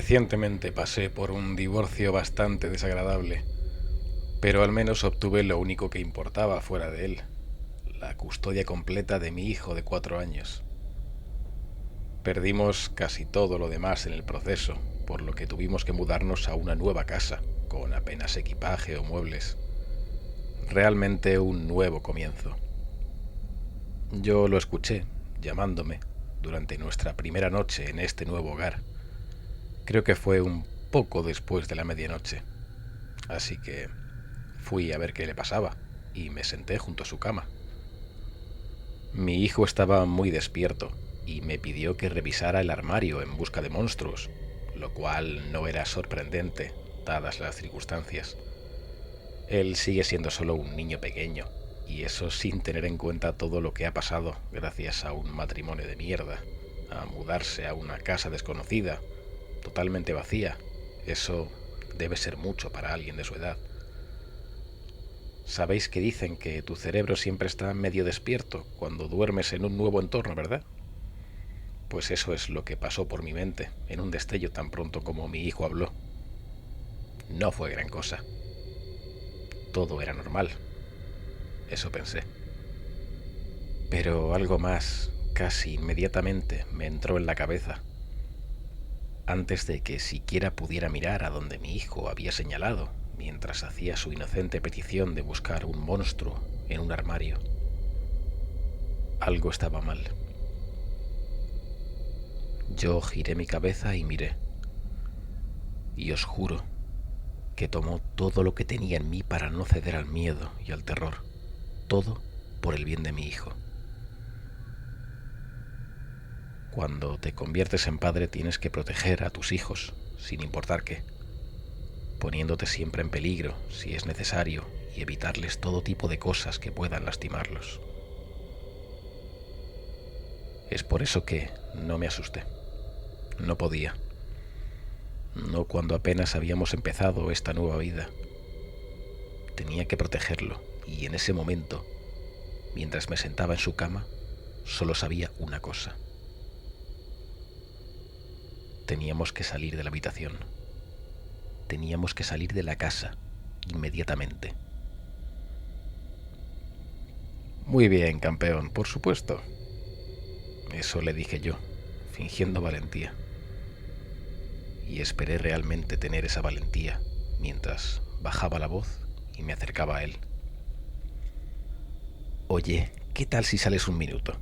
Recientemente pasé por un divorcio bastante desagradable, pero al menos obtuve lo único que importaba fuera de él, la custodia completa de mi hijo de 4 años. Perdimos casi todo lo demás en el proceso, por lo que tuvimos que mudarnos a una nueva casa, con apenas equipaje o muebles. Realmente un nuevo comienzo. Yo lo escuché, llamándome, durante nuestra primera noche en este nuevo hogar. Creo que fue un poco después de la medianoche, así que fui a ver qué le pasaba y me senté junto a su cama. Mi hijo estaba muy despierto y me pidió que revisara el armario en busca de monstruos, lo cual no era sorprendente, dadas las circunstancias. Él sigue siendo solo un niño pequeño, y eso sin tener en cuenta todo lo que ha pasado gracias a un matrimonio de mierda, a mudarse a una casa desconocida, totalmente vacía. Eso debe ser mucho para alguien de su edad. Sabéis que dicen que tu cerebro siempre está medio despierto cuando duermes en un nuevo entorno, ¿verdad? Pues eso es lo que pasó por mi mente en un destello tan pronto como mi hijo habló. No fue gran cosa. Todo era normal. Eso pensé. Pero algo más, casi inmediatamente, me entró en la cabeza. Antes de que siquiera pudiera mirar a donde mi hijo había señalado, mientras hacía su inocente petición de buscar un monstruo en un armario. Algo estaba mal. Yo giré mi cabeza y miré. Y os juro que tomó todo lo que tenía en mí para no ceder al miedo y al terror. Todo por el bien de mi hijo. Cuando te conviertes en padre tienes que proteger a tus hijos, sin importar qué, poniéndote siempre en peligro si es necesario y evitarles todo tipo de cosas que puedan lastimarlos. Es por eso que no me asusté. No podía. No cuando apenas habíamos empezado esta nueva vida. Tenía que protegerlo y en ese momento, mientras me sentaba en su cama, solo sabía una cosa. Teníamos que salir de la habitación. Teníamos que salir de la casa inmediatamente. Muy bien, campeón, por supuesto. Eso le dije yo, fingiendo valentía. Y esperé realmente tener esa valentía mientras bajaba la voz y me acercaba a él. Oye, ¿qué tal si sales un minuto?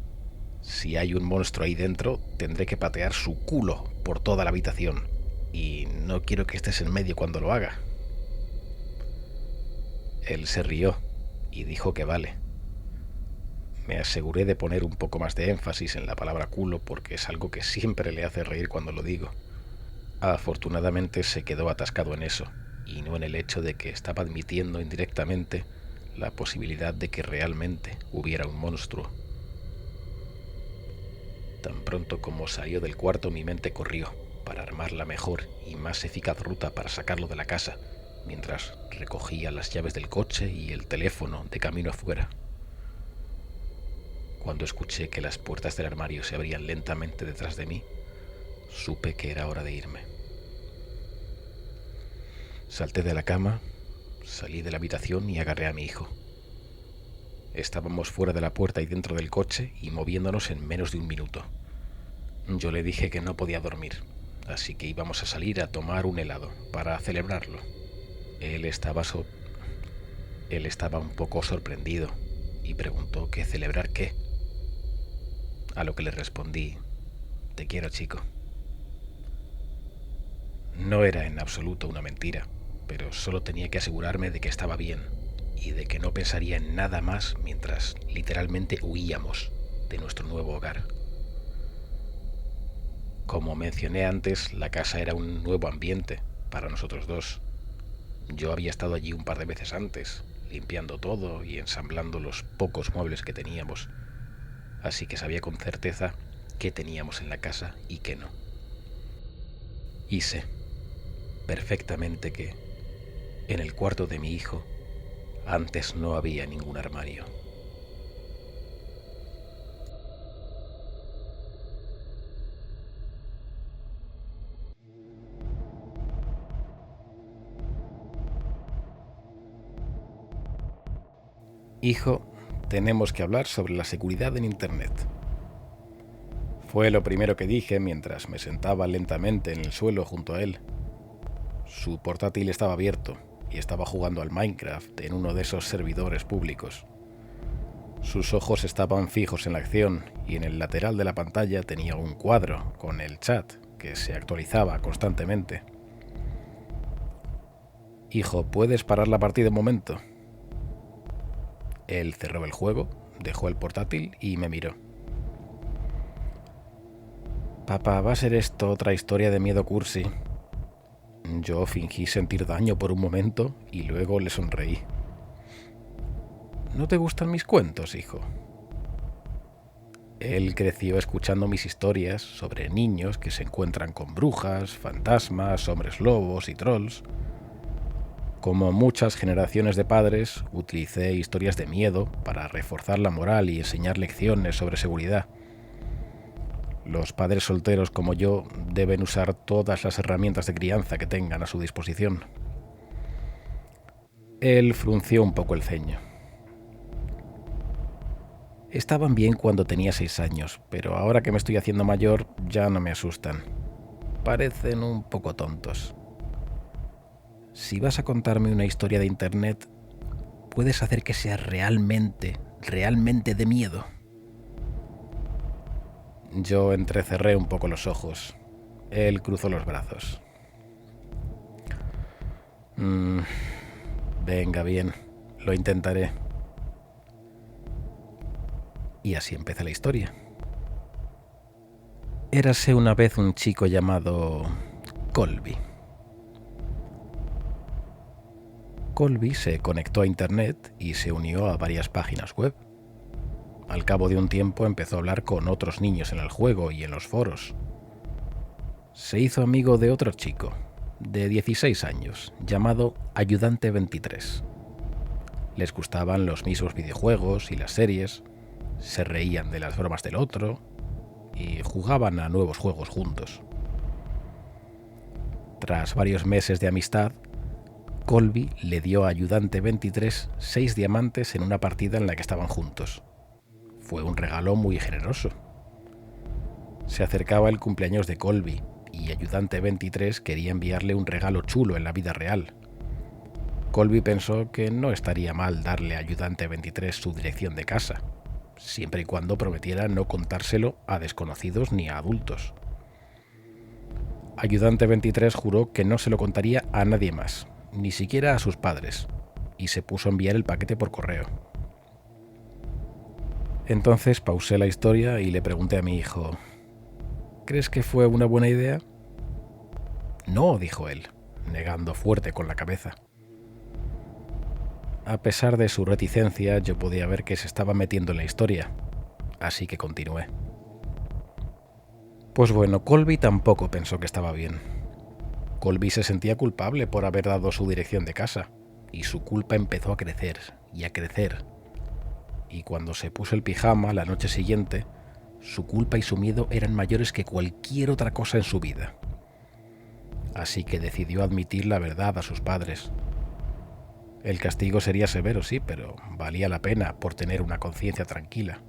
Si hay un monstruo ahí dentro, tendré que patear su culo por toda la habitación. Y no quiero que estés en medio cuando lo haga. Él se rió y dijo que vale. Me aseguré de poner un poco más de énfasis en la palabra culo porque es algo que siempre le hace reír cuando lo digo. Afortunadamente se quedó atascado en eso, y no en el hecho de que estaba admitiendo indirectamente la posibilidad de que realmente hubiera un monstruo. Tan pronto como salió del cuarto mi mente corrió para armar la mejor y más eficaz ruta para sacarlo de la casa, mientras recogía las llaves del coche y el teléfono de camino afuera. Cuando escuché que las puertas del armario se abrían lentamente detrás de mí, supe que era hora de irme. Salté de la cama, salí de la habitación y agarré a mi hijo. Estábamos fuera de la puerta y dentro del coche y moviéndonos en menos de un minuto. Yo le dije que no podía dormir, así que íbamos a salir a tomar un helado para celebrarlo. Él estaba, Él estaba un poco sorprendido y preguntó que celebrar qué. A lo que le respondí, te quiero, chico. No era en absoluto una mentira, pero solo tenía que asegurarme de que estaba bien y de que no pensaría en nada más mientras literalmente huíamos de nuestro nuevo hogar. Como mencioné antes, la casa era un nuevo ambiente para nosotros dos. Yo había estado allí un par de veces antes, limpiando todo y ensamblando los pocos muebles que teníamos, así que sabía con certeza qué teníamos en la casa y qué no. Y sé perfectamente que en el cuarto de mi hijo antes no había ningún armario. Hijo, tenemos que hablar sobre la seguridad en Internet. Fue lo primero que dije mientras me sentaba lentamente en el suelo junto a él. Su portátil estaba abierto y estaba jugando al Minecraft en uno de esos servidores públicos. Sus ojos estaban fijos en la acción y en el lateral de la pantalla tenía un cuadro con el chat que se actualizaba constantemente. Hijo, ¿puedes parar la partida un momento? Él cerró el juego, dejó el portátil y me miró. Papá, ¿va a ser esto otra historia de miedo cursi? Yo fingí sentir daño por un momento y luego le sonreí. ¿No te gustan mis cuentos, hijo? Él creció escuchando mis historias sobre niños que se encuentran con brujas, fantasmas, hombres lobos y trolls. Como muchas generaciones de padres, utilicé historias de miedo para reforzar la moral y enseñar lecciones sobre seguridad. Los padres solteros como yo deben usar todas las herramientas de crianza que tengan a su disposición. Él frunció un poco el ceño. Estaban bien cuando tenía 6 años, pero ahora que me estoy haciendo mayor ya no me asustan. Parecen un poco tontos. Si vas a contarme una historia de Internet, puedes hacer que sea realmente de miedo. Yo entrecerré un poco los ojos. Él cruzó los brazos. Venga, bien, lo intentaré. Y así empieza la historia. Érase una vez un chico llamado Colby. Colby se conectó a Internet y se unió a varias páginas web. Al cabo de un tiempo empezó a hablar con otros niños en el juego y en los foros. Se hizo amigo de otro chico, de 16 años, llamado Ayudante 23. Les gustaban los mismos videojuegos y las series, se reían de las bromas del otro y jugaban a nuevos juegos juntos. Tras varios meses de amistad, Colby le dio a Ayudante 23 6 diamantes en una partida en la que estaban juntos. Fue un regalo muy generoso. Se acercaba el cumpleaños de Colby y Ayudante 23 quería enviarle un regalo chulo en la vida real. Colby pensó que no estaría mal darle a Ayudante 23 su dirección de casa, siempre y cuando prometiera no contárselo a desconocidos ni a adultos. Ayudante 23 juró que no se lo contaría a nadie más, ni siquiera a sus padres, y se puso a enviar el paquete por correo. Entonces pausé la historia y le pregunté a mi hijo, ¿crees que fue una buena idea? No, dijo él, negando fuerte con la cabeza. A pesar de su reticencia, yo podía ver que se estaba metiendo en la historia, así que continué. Pues bueno, Colby tampoco pensó que estaba bien. Colby se sentía culpable por haber dado su dirección de casa, y su culpa empezó a crecer y a crecer. Y cuando se puso el pijama la noche siguiente, su culpa y su miedo eran mayores que cualquier otra cosa en su vida. Así que decidió admitir la verdad a sus padres. El castigo sería severo, sí, pero valía la pena por tener una conciencia tranquila.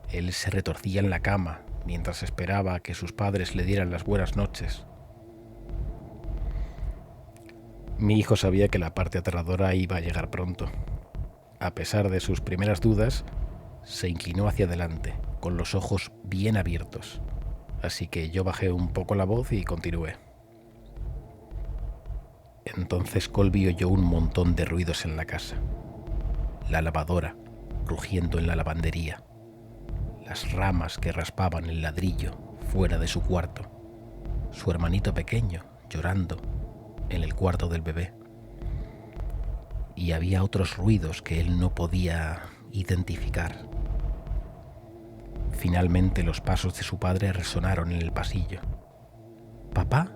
Él se retorcía en la cama mientras esperaba a que sus padres le dieran las buenas noches. Mi hijo sabía que la parte aterradora iba a llegar pronto. A pesar de sus primeras dudas, se inclinó hacia adelante, con los ojos bien abiertos. Así que yo bajé un poco la voz y continué. Entonces Colby oyó un montón de ruidos en la casa. La lavadora, rugiendo en la lavandería. Las ramas que raspaban el ladrillo fuera de su cuarto. Su hermanito pequeño, llorando, en el cuarto del bebé. Y había otros ruidos que él no podía identificar. Finalmente los pasos de su padre resonaron en el pasillo. «¿Papá?»,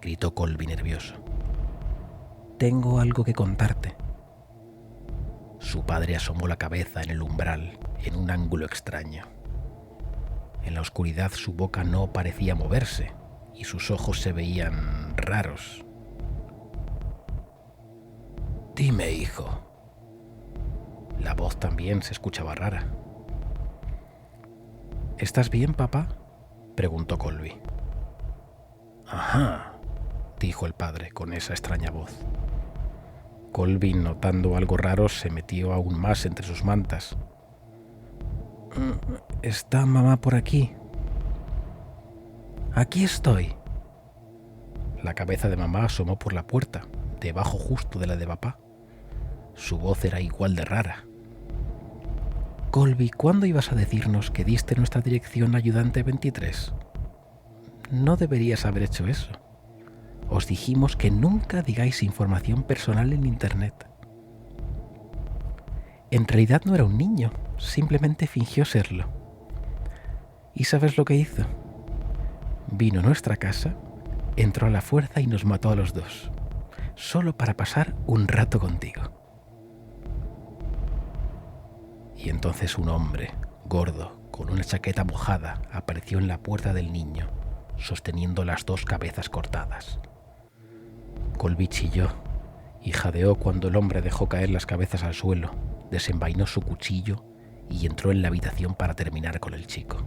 gritó Colby nervioso. «Tengo algo que contarte». Su padre asomó la cabeza en el umbral, en un ángulo extraño. En la oscuridad su boca no parecía moverse y sus ojos se veían raros. «Dime, hijo». La voz también se escuchaba rara. ¿Estás bien, papá?, preguntó Colby. Ajá, dijo el padre con esa extraña voz. Colby, notando algo raro, se metió aún más entre sus mantas. ¿Está mamá por aquí? Aquí estoy. La cabeza de mamá asomó por la puerta, debajo justo de la de papá. Su voz era igual de rara. Colby, ¿cuándo ibas a decirnos que diste nuestra dirección, ayudante 23? No deberías haber hecho eso. Os dijimos que nunca digáis información personal en Internet. En realidad no era un niño, simplemente fingió serlo. ¿Y sabes lo que hizo? Vino a nuestra casa, entró a la fuerza y nos mató a los dos, solo para pasar un rato contigo. Y entonces un hombre, gordo, con una chaqueta mojada, apareció en la puerta del niño, sosteniendo las dos cabezas cortadas. Colby chilló y jadeó cuando el hombre dejó caer las cabezas al suelo, desenvainó su cuchillo y entró en la habitación para terminar con el chico.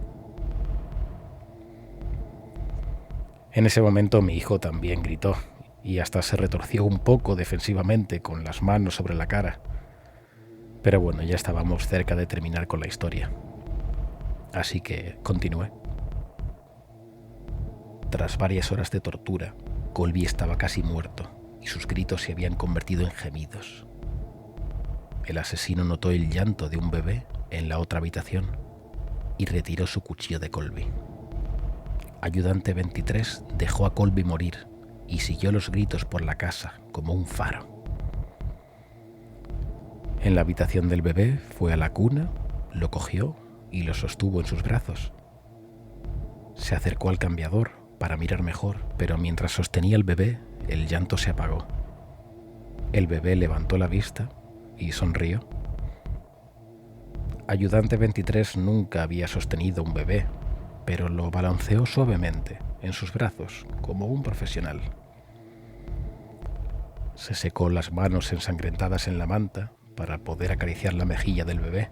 En ese momento mi hijo también gritó y hasta se retorció un poco defensivamente con las manos sobre la cara. Pero bueno, ya estábamos cerca de terminar con la historia. Así que continué. Tras varias horas de tortura, Colby estaba casi muerto y sus gritos se habían convertido en gemidos. El asesino notó el llanto de un bebé en la otra habitación y retiró su cuchillo de Colby. Ayudante 23 dejó a Colby morir y siguió los gritos por la casa como un faro. En la habitación del bebé fue a la cuna, lo cogió y lo sostuvo en sus brazos. Se acercó al cambiador para mirar mejor, pero mientras sostenía al bebé, el llanto se apagó. El bebé levantó la vista y sonrió. Ayudante 23 nunca había sostenido un bebé, pero lo balanceó suavemente en sus brazos como un profesional. Se secó las manos ensangrentadas en la manta para poder acariciar la mejilla del bebé,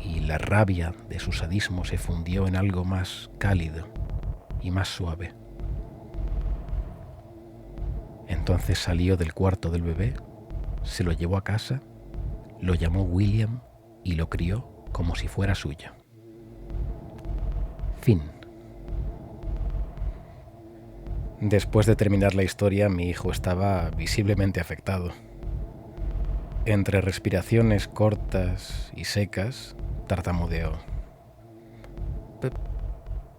y la rabia de su sadismo se fundió en algo más cálido y más suave. Entonces salió del cuarto del bebé, se lo llevó a casa, lo llamó William y lo crió como si fuera suyo. Fin. Después de terminar la historia, mi hijo estaba visiblemente afectado. Entre respiraciones cortas y secas, tartamudeó.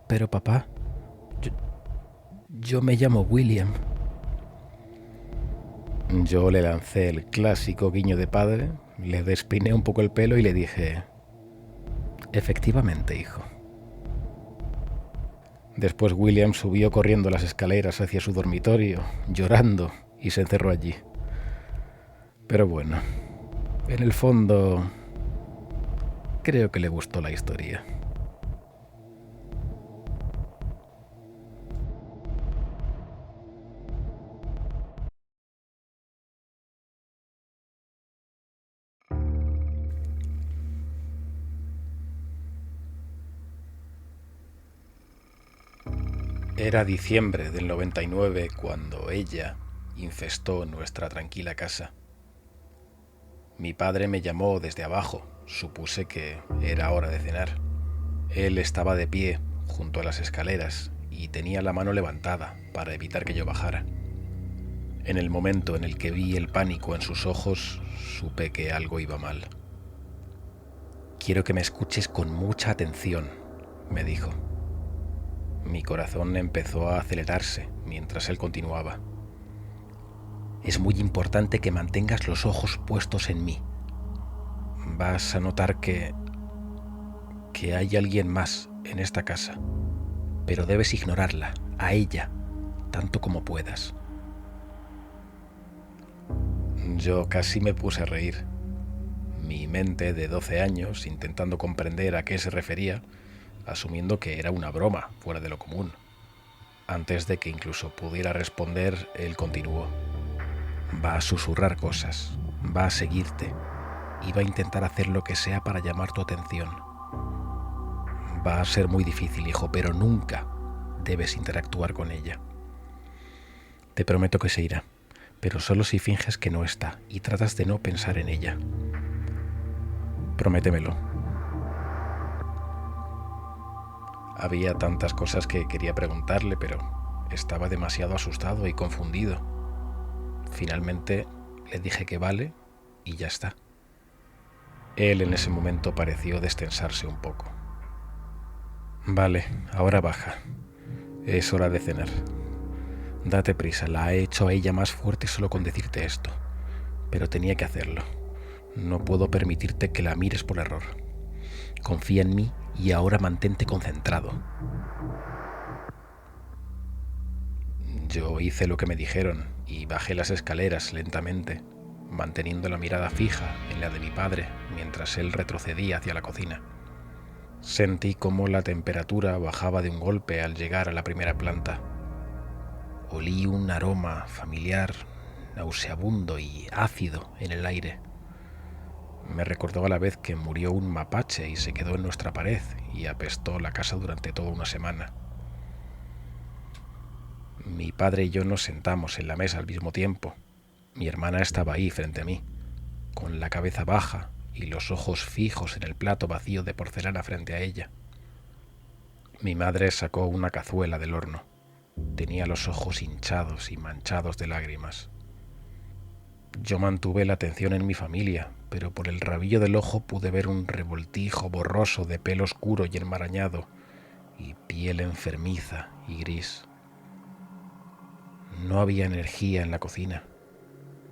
Pero papá, yo me llamo William. Yo le lancé el clásico guiño de padre, le despeiné un poco el pelo y le dije: efectivamente, hijo. Después William subió corriendo las escaleras hacia su dormitorio, llorando, y se encerró allí. Pero bueno, en el fondo, creo que le gustó la historia. Era diciembre del 99 cuando ella infestó nuestra tranquila casa. Mi padre me llamó desde abajo, supuse que era hora de cenar. Él estaba de pie junto a las escaleras y tenía la mano levantada para evitar que yo bajara. En el momento en el que vi el pánico en sus ojos, supe que algo iba mal. Quiero que me escuches con mucha atención, me dijo. Mi corazón empezó a acelerarse mientras él continuaba. Es muy importante que mantengas los ojos puestos en mí. Vas a notar que hay alguien más en esta casa, pero debes ignorarla, a ella, tanto como puedas. Yo casi me puse a reír. Mi mente de 12 años intentando comprender a qué se refería, asumiendo que era una broma fuera de lo común. Antes de que incluso pudiera responder, él continuó. Va a susurrar cosas, va a seguirte. Iba a intentar hacer lo que sea para llamar tu atención. Va a ser muy difícil, hijo, pero nunca debes interactuar con ella. Te prometo que se irá, pero solo si finges que no está y tratas de no pensar en ella. Prométemelo. Había tantas cosas que quería preguntarle, pero estaba demasiado asustado y confundido. Finalmente le dije que vale y ya está. Él en ese momento pareció destensarse un poco. Vale, ahora baja. Es hora de cenar. Date prisa, la he hecho a ella más fuerte solo con decirte esto. Pero tenía que hacerlo. No puedo permitirte que la mires por error. Confía en mí y ahora mantente concentrado. Yo hice lo que me dijeron y bajé las escaleras lentamente, manteniendo la mirada fija en la de mi padre mientras él retrocedía hacia la cocina. Sentí cómo la temperatura bajaba de un golpe al llegar a la primera planta. Olí un aroma familiar, nauseabundo y ácido en el aire. Me recordó a la vez que murió un mapache y se quedó en nuestra pared y apestó la casa durante toda una semana. Mi padre y yo nos sentamos en la mesa al mismo tiempo. Mi hermana estaba ahí frente a mí, con la cabeza baja y los ojos fijos en el plato vacío de porcelana frente a ella. Mi madre sacó una cazuela del horno. Tenía los ojos hinchados y manchados de lágrimas. Yo mantuve la atención en mi familia, pero por el rabillo del ojo pude ver un revoltijo borroso de pelo oscuro y enmarañado, y piel enfermiza y gris. No había energía en la cocina.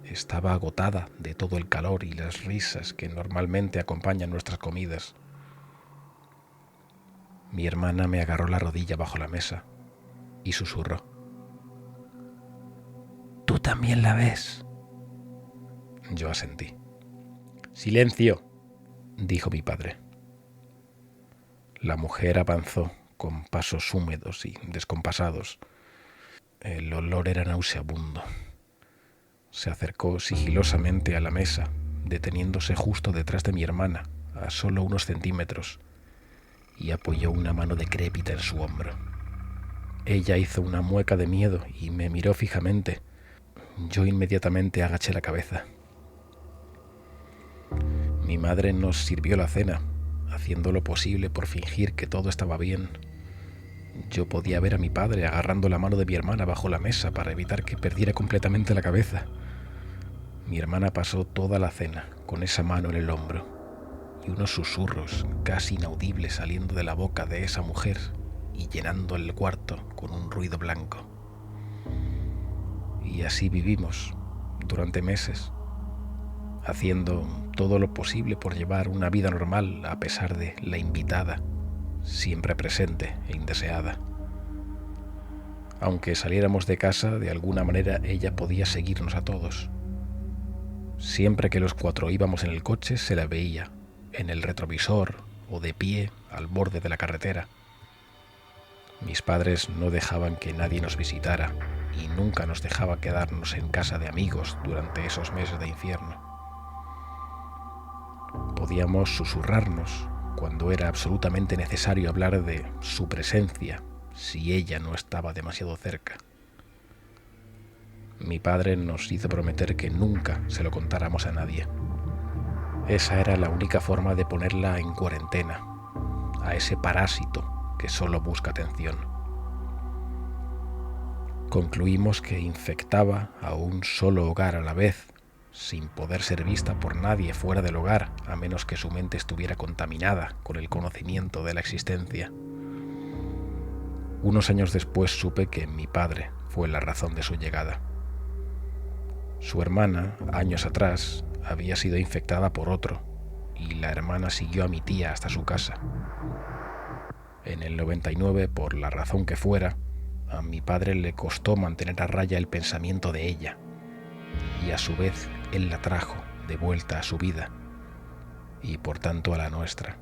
Estaba agotada de todo el calor y las risas que normalmente acompañan nuestras comidas. Mi hermana me agarró la rodilla bajo la mesa y susurró: ¿Tú también la ves? Yo asentí. ¡Silencio!, dijo mi padre. La mujer avanzó con pasos húmedos y descompasados. El olor era nauseabundo. Se acercó sigilosamente a la mesa, deteniéndose justo detrás de mi hermana, a solo unos centímetros, y apoyó una mano decrépita en su hombro. Ella hizo una mueca de miedo y me miró fijamente. Yo inmediatamente agaché la cabeza. Mi madre nos sirvió la cena, haciendo lo posible por fingir que todo estaba bien. Yo podía ver a mi padre agarrando la mano de mi hermana bajo la mesa para evitar que perdiera completamente la cabeza. Mi hermana pasó toda la cena con esa mano en el hombro y unos susurros casi inaudibles saliendo de la boca de esa mujer y llenando el cuarto con un ruido blanco. Y así vivimos durante meses, haciendo todo lo posible por llevar una vida normal a pesar de la invitada, siempre presente e indeseada. Aunque saliéramos de casa, de alguna manera ella podía seguirnos a todos. Siempre que los cuatro íbamos en el coche se la veía, en el retrovisor o de pie al borde de la carretera. Mis padres no dejaban que nadie nos visitara y nunca nos dejaba quedarnos en casa de amigos durante esos meses de infierno. Podíamos susurrarnos cuando era absolutamente necesario hablar de su presencia si ella no estaba demasiado cerca. Mi padre nos hizo prometer que nunca se lo contáramos a nadie. Esa era la única forma de ponerla en cuarentena, a ese parásito que solo busca atención. Concluimos que infectaba a un solo hogar a la vez, sin poder ser vista por nadie fuera del hogar, a menos que su mente estuviera contaminada con el conocimiento de la existencia. Unos años después supe que mi padre fue la razón de su llegada. Su hermana, años atrás, había sido infectada por otro, y la hermana siguió a mi tía hasta su casa. En el 99, por la razón que fuera, a mi padre le costó mantener a raya el pensamiento de ella, y a su vez él la trajo de vuelta a su vida, y por tanto a la nuestra.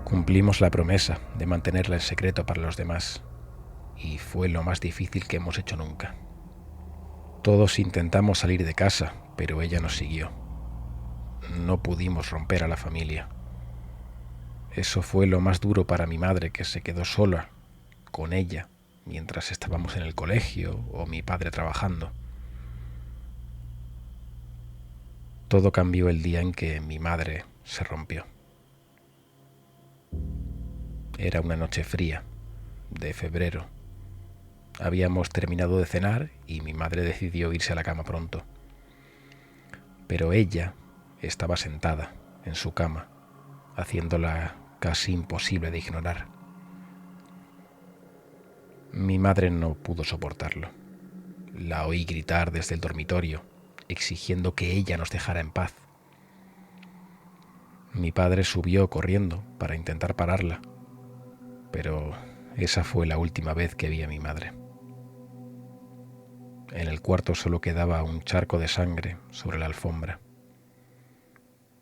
Cumplimos la promesa de mantenerla en secreto para los demás, y fue lo más difícil que hemos hecho nunca. Todos intentamos salir de casa, pero ella nos siguió. No pudimos romper a la familia. Eso fue lo más duro para mi madre, que se quedó sola con ella mientras estábamos en el colegio o mi padre trabajando. Todo cambió el día en que mi madre se rompió. Era una noche fría, de febrero. Habíamos terminado de cenar y mi madre decidió irse a la cama pronto. Pero ella estaba sentada en su cama, haciéndola casi imposible de ignorar. Mi madre no pudo soportarlo. La oí gritar desde el dormitorio, exigiendo que ella nos dejara en paz. Mi padre subió corriendo para intentar pararla, pero esa fue la última vez que vi a mi madre. En el cuarto solo quedaba un charco de sangre sobre la alfombra.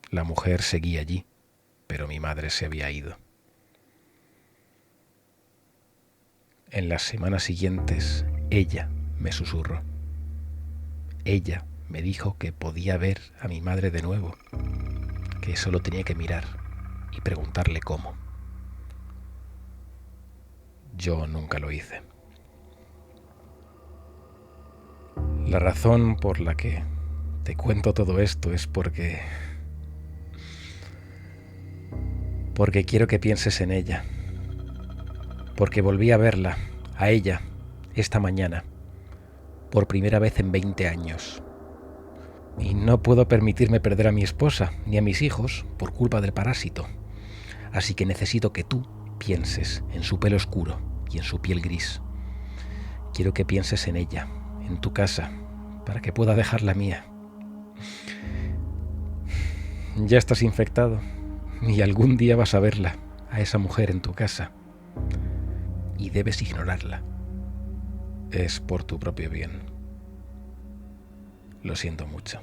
La mujer seguía allí, pero mi madre se había ido. En las semanas siguientes, ella me susurró. Ella me dijo que podía ver a mi madre de nuevo, que solo tenía que mirar y preguntarle cómo. Yo nunca lo hice. La razón por la que te cuento todo esto es porque quiero que pienses en ella. Porque volví a verla, a ella, esta mañana, por primera vez en 20 años. Y no puedo permitirme perder a mi esposa ni a mis hijos por culpa del parásito. Así que necesito que tú pienses en su pelo oscuro y en su piel gris. Quiero que pienses en ella, en tu casa, para que pueda dejar la mía. Ya estás infectado y algún día vas a verla, a esa mujer en tu casa. Y debes ignorarla. Es por tu propio bien. Lo siento mucho.